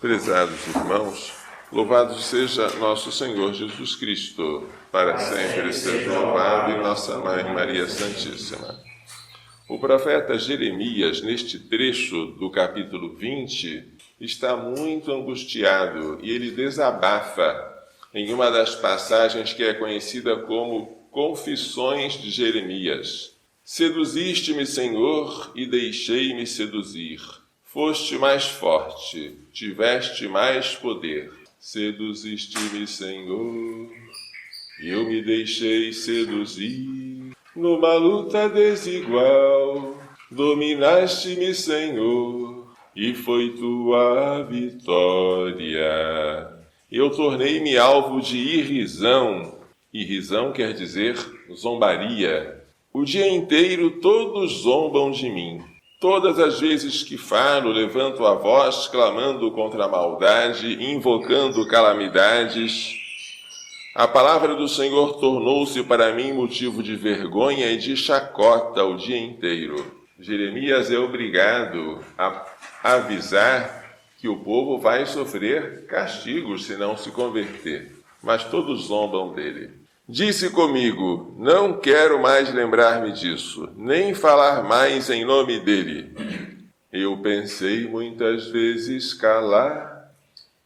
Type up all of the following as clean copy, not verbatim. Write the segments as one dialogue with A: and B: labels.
A: Prezados irmãos, louvado seja nosso Senhor Jesus Cristo, para sempre seja louvado, e nossa Mãe Maria Santíssima. O profeta Jeremias, neste trecho do capítulo 20, está muito angustiado e ele desabafa em uma das passagens que é conhecida como Confissões de Jeremias. Seduziste-me, Senhor, e deixei-me seduzir. Foste mais forte, tiveste mais poder. Seduziste-me, Senhor, e eu me deixei seduzir. Numa luta desigual, dominaste-me, Senhor, e foi tua vitória. Eu tornei-me alvo de irrisão. Irrisão quer dizer zombaria. O dia inteiro todos zombam de mim. Todas as vezes que falo, levanto a voz, clamando contra a maldade, invocando calamidades. A palavra do Senhor tornou-se para mim motivo de vergonha e de chacota o dia inteiro. Jeremias é obrigado a avisar que o povo vai sofrer castigos se não se converter, mas todos zombam dele. Disse comigo, não quero mais lembrar-me disso, nem falar mais em nome dele. Eu pensei muitas vezes calar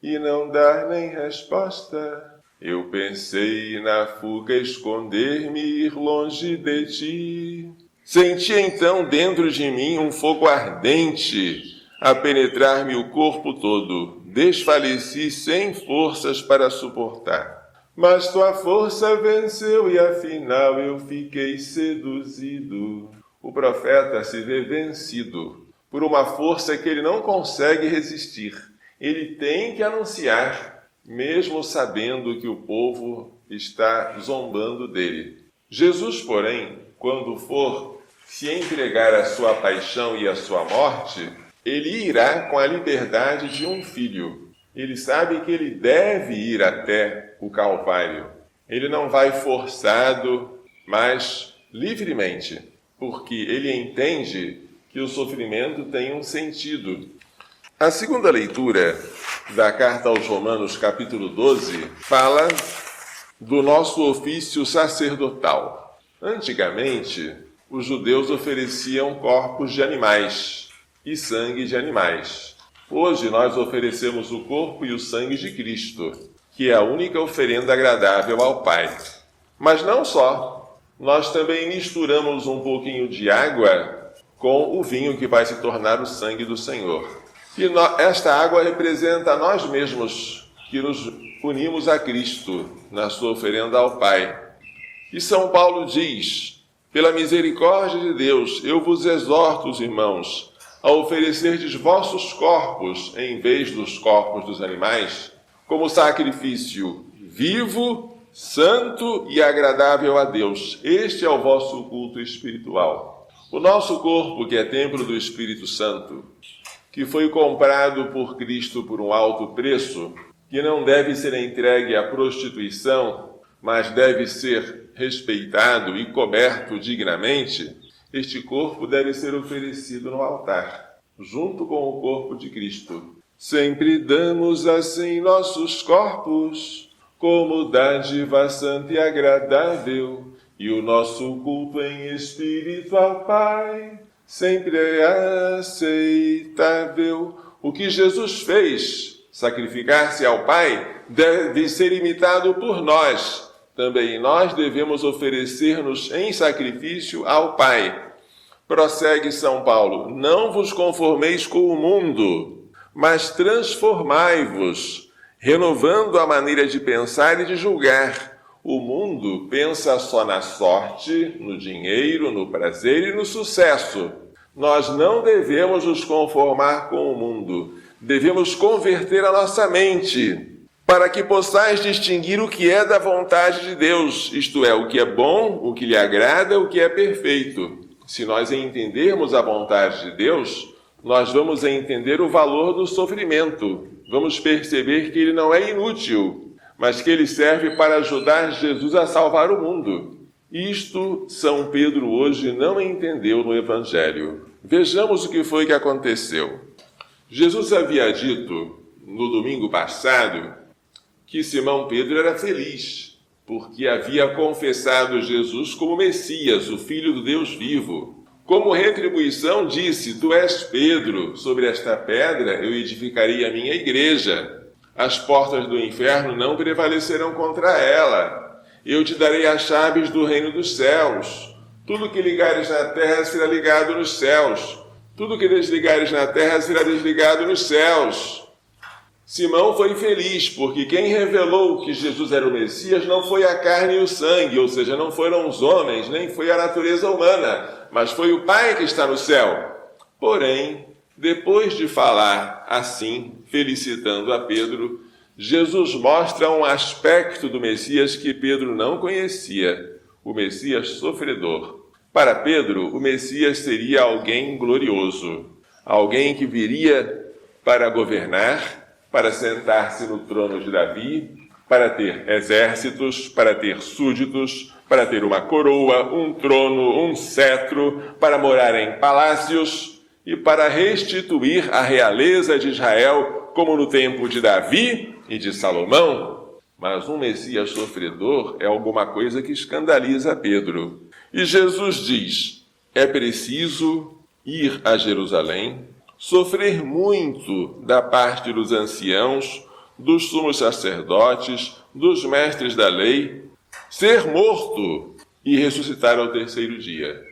A: e não dar nem resposta. Eu pensei na fuga esconder-me e ir longe de ti. Senti então dentro de mim um fogo ardente a penetrar-me o corpo todo. Desfaleci sem forças para suportar. Mas tua força venceu e afinal eu fiquei seduzido. O profeta se vê vencido por uma força que ele não consegue resistir. Ele tem que anunciar, mesmo sabendo que o povo está zombando dele. Jesus, porém, quando for se entregar à sua paixão e à sua morte, ele irá com a liberdade de um filho. Ele sabe que ele deve ir até o Calvário. Ele não vai forçado, mas livremente, porque ele entende que o sofrimento tem um sentido. A segunda leitura da carta aos Romanos, capítulo 12, fala do nosso ofício sacerdotal. Antigamente, os judeus ofereciam corpos de animais e sangue de animais. Hoje nós oferecemos o corpo e o sangue de Cristo, que é a única oferenda agradável ao Pai. Mas não só, nós também misturamos um pouquinho de água com o vinho que vai se tornar o sangue do Senhor. E esta água representa a nós mesmos, que nos unimos a Cristo na sua oferenda ao Pai. E São Paulo diz, pela misericórdia de Deus, eu vos exorto, os irmãos, a oferecerdes vossos corpos, em vez dos corpos dos animais, como sacrifício vivo, santo e agradável a Deus. Este é o vosso culto espiritual. O nosso corpo, que é templo do Espírito Santo, que foi comprado por Cristo por um alto preço, que não deve ser entregue à prostituição, mas deve ser respeitado e coberto dignamente, este corpo deve ser oferecido no altar, junto com o corpo de Cristo. Sempre damos assim nossos corpos, como dádiva santa e agradável, e o nosso culto em espírito ao Pai sempre é aceitável. O que Jesus fez, sacrificar-se ao Pai, deve ser imitado por nós. Também nós devemos oferecer-nos em sacrifício ao Pai. Prossegue São Paulo, não vos conformeis com o mundo, mas transformai-vos, renovando a maneira de pensar e de julgar. O mundo pensa só na sorte, no dinheiro, no prazer e no sucesso. Nós não devemos nos conformar com o mundo, devemos converter a nossa mente, para que possais distinguir o que é da vontade de Deus, isto é, o que é bom, o que lhe agrada, o que é perfeito. Se nós entendermos a vontade de Deus, nós vamos entender o valor do sofrimento. Vamos perceber que ele não é inútil, mas que ele serve para ajudar Jesus a salvar o mundo. Isto São Pedro hoje não entendeu no Evangelho. Vejamos o que foi que aconteceu. Jesus havia dito no domingo passado que Simão Pedro era feliz, porque havia confessado Jesus como Messias, o Filho do Deus vivo. Como retribuição disse: Tu és Pedro, sobre esta pedra eu edificarei a minha igreja. As portas do inferno não prevalecerão contra ela. Eu te darei as chaves do reino dos céus. Tudo que ligares na terra será ligado nos céus. Tudo que desligares na terra será desligado nos céus. Simão foi feliz, porque quem revelou que Jesus era o Messias não foi a carne e o sangue, ou seja, não foram os homens, nem foi a natureza humana, mas foi o Pai que está no céu. Porém, depois de falar assim, felicitando a Pedro, Jesus mostra um aspecto do Messias que Pedro não conhecia, o Messias sofredor. Para Pedro, o Messias seria alguém glorioso, alguém que viria para governar, para sentar-se no trono de Davi, para ter exércitos, para ter súditos, para ter uma coroa, um trono, um cetro, para morar em palácios e para restituir a realeza de Israel, como no tempo de Davi e de Salomão. Mas um Messias sofredor é alguma coisa que escandaliza Pedro. E Jesus diz: é preciso ir a Jerusalém, sofrer muito da parte dos anciãos, dos sumos sacerdotes, dos mestres da lei, ser morto e ressuscitar ao terceiro dia.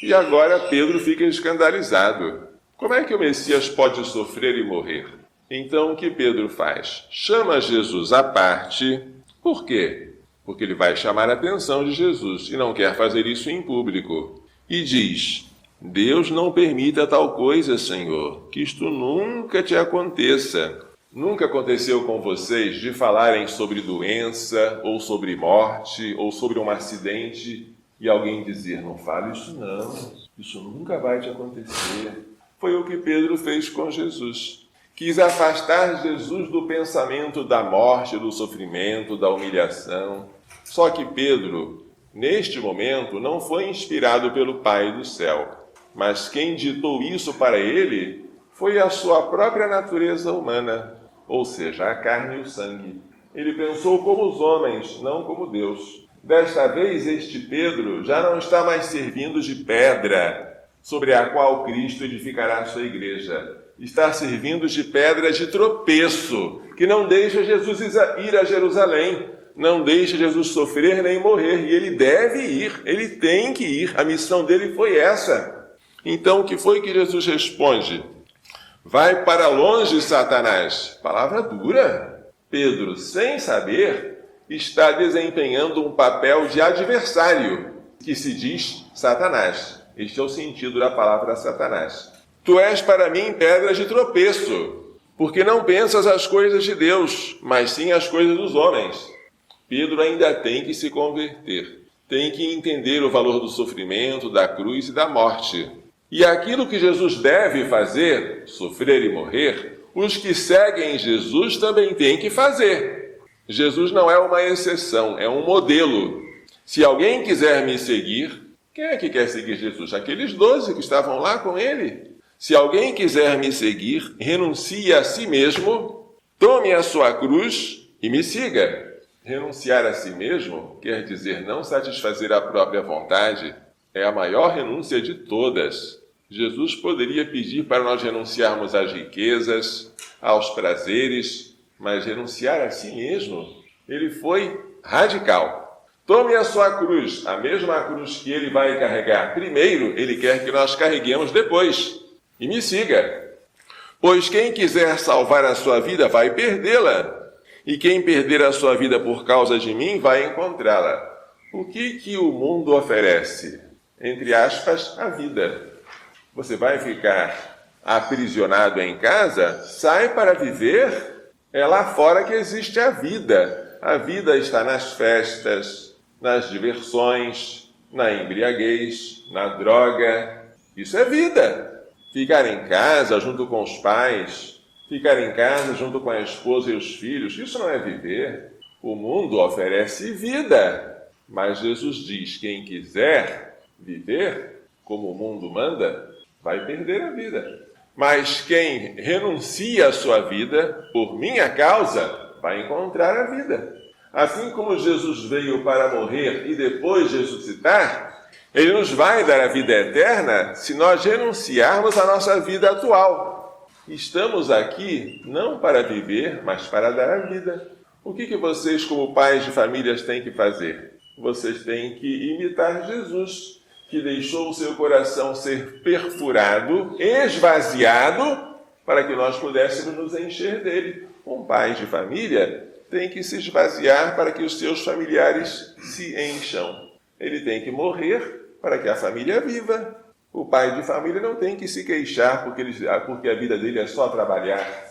A: E agora Pedro fica escandalizado. Como é que o Messias pode sofrer e morrer? Então o que Pedro faz? Chama Jesus à parte. Por quê? Porque ele vai chamar a atenção de Jesus e não quer fazer isso em público. E diz: Deus não permita tal coisa, Senhor, que isto nunca te aconteça. Nunca aconteceu com vocês de falarem sobre doença, ou sobre morte, ou sobre um acidente, e alguém dizer: não fale isso não, isso nunca vai te acontecer. Foi o que Pedro fez com Jesus. Quis afastar Jesus do pensamento da morte, do sofrimento, da humilhação. Só que Pedro, neste momento, não foi inspirado pelo Pai do céu, mas quem ditou isso para ele foi a sua própria natureza humana, ou seja, a carne e o sangue. Ele pensou como os homens, não como Deus. Desta vez, este Pedro já não está mais servindo de pedra sobre a qual Cristo edificará a sua igreja. Está servindo de pedra de tropeço, que não deixa Jesus ir a Jerusalém, não deixa Jesus sofrer nem morrer. E ele deve ir, ele tem que ir. A missão dele foi essa. Então, o que foi que Jesus responde? Vai para longe, Satanás. Palavra dura. Pedro, sem saber, está desempenhando um papel de adversário, que se diz Satanás. Este é o sentido da palavra Satanás. Tu és para mim pedra de tropeço, porque não pensas as coisas de Deus, mas sim as coisas dos homens. Pedro ainda tem que se converter. Tem que entender o valor do sofrimento, da cruz e da morte. E aquilo que Jesus deve fazer, sofrer e morrer, os que seguem Jesus também têm que fazer. Jesus não é uma exceção, é um modelo. Se alguém quiser me seguir, quem é que quer seguir Jesus? Aqueles 12 que estavam lá com ele. Se alguém quiser me seguir, renuncie a si mesmo, tome a sua cruz e me siga. Renunciar a si mesmo quer dizer não satisfazer a própria vontade. É a maior renúncia de todas. Jesus poderia pedir para nós renunciarmos às riquezas, aos prazeres, mas renunciar a si mesmo, ele foi radical. Tome a sua cruz, a mesma cruz que ele vai carregar primeiro, ele quer que nós carreguemos depois. E me siga. Pois quem quiser salvar a sua vida vai perdê-la. E quem perder a sua vida por causa de mim vai encontrá-la. O que o mundo oferece? Entre aspas, a vida. Você vai ficar aprisionado em casa? Sai para viver. É lá fora que existe a vida. A vida está nas festas, nas diversões, na embriaguez, na droga. Isso é vida. Ficar em casa junto com os pais, ficar em casa junto com a esposa e os filhos, isso não é viver. O mundo oferece vida, mas Jesus diz: quem quiser viver como o mundo manda, vai perder a vida. Mas quem renuncia à sua vida por minha causa vai encontrar a vida. Assim como Jesus veio para morrer e depois ressuscitar, Ele nos vai dar a vida eterna se nós renunciarmos à nossa vida atual. Estamos aqui não para viver, mas para dar a vida. O que vocês, como pais de famílias, têm que fazer? Vocês têm que imitar Jesus, que deixou o seu coração ser perfurado, esvaziado, para que nós pudéssemos nos encher dele. Um pai de família tem que se esvaziar para que os seus familiares se encham. Ele tem que morrer para que a família viva. O pai de família não tem que se queixar porque a vida dele é só trabalhar,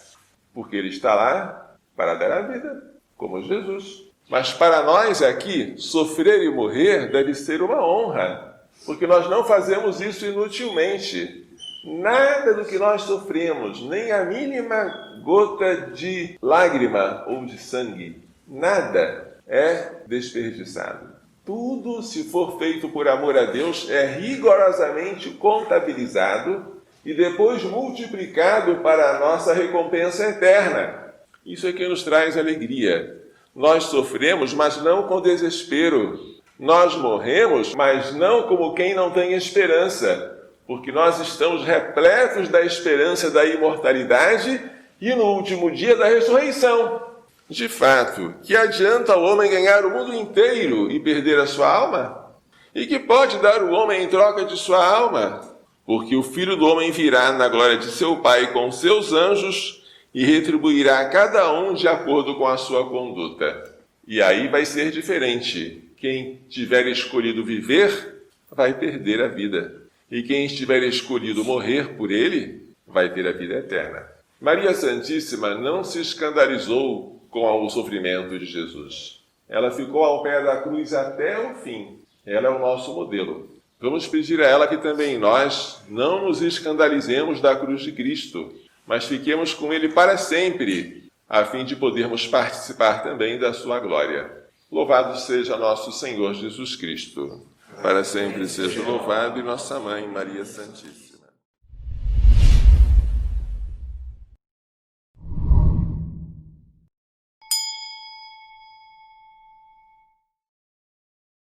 A: porque ele está lá para dar a vida, como Jesus. Mas para nós aqui, sofrer e morrer deve ser uma honra, porque nós não fazemos isso inutilmente. Nada do que nós sofremos, nem a mínima gota de lágrima ou de sangue, nada é desperdiçado. Tudo, se for feito por amor a Deus, é rigorosamente contabilizado e depois multiplicado para a nossa recompensa eterna. Isso é que nos traz alegria. Nós sofremos, mas não com desespero. Nós morremos, mas não como quem não tem esperança, porque nós estamos repletos da esperança da imortalidade e no último dia da ressurreição. De fato, que adianta o homem ganhar o mundo inteiro e perder a sua alma? E que pode dar o homem em troca de sua alma? Porque o Filho do Homem virá na glória de seu Pai com seus anjos e retribuirá a cada um de acordo com a sua conduta. E aí vai ser diferente. Quem tiver escolhido viver, vai perder a vida. E quem estiver escolhido morrer por ele, vai ter a vida eterna. Maria Santíssima não se escandalizou com o sofrimento de Jesus. Ela ficou ao pé da cruz até o fim. Ela é o nosso modelo. Vamos pedir a ela que também nós não nos escandalizemos da cruz de Cristo, mas fiquemos com Ele para sempre, a fim de podermos participar também da sua glória. Louvado seja nosso Senhor Jesus Cristo. Para sempre seja louvado e nossa Mãe Maria Santíssima.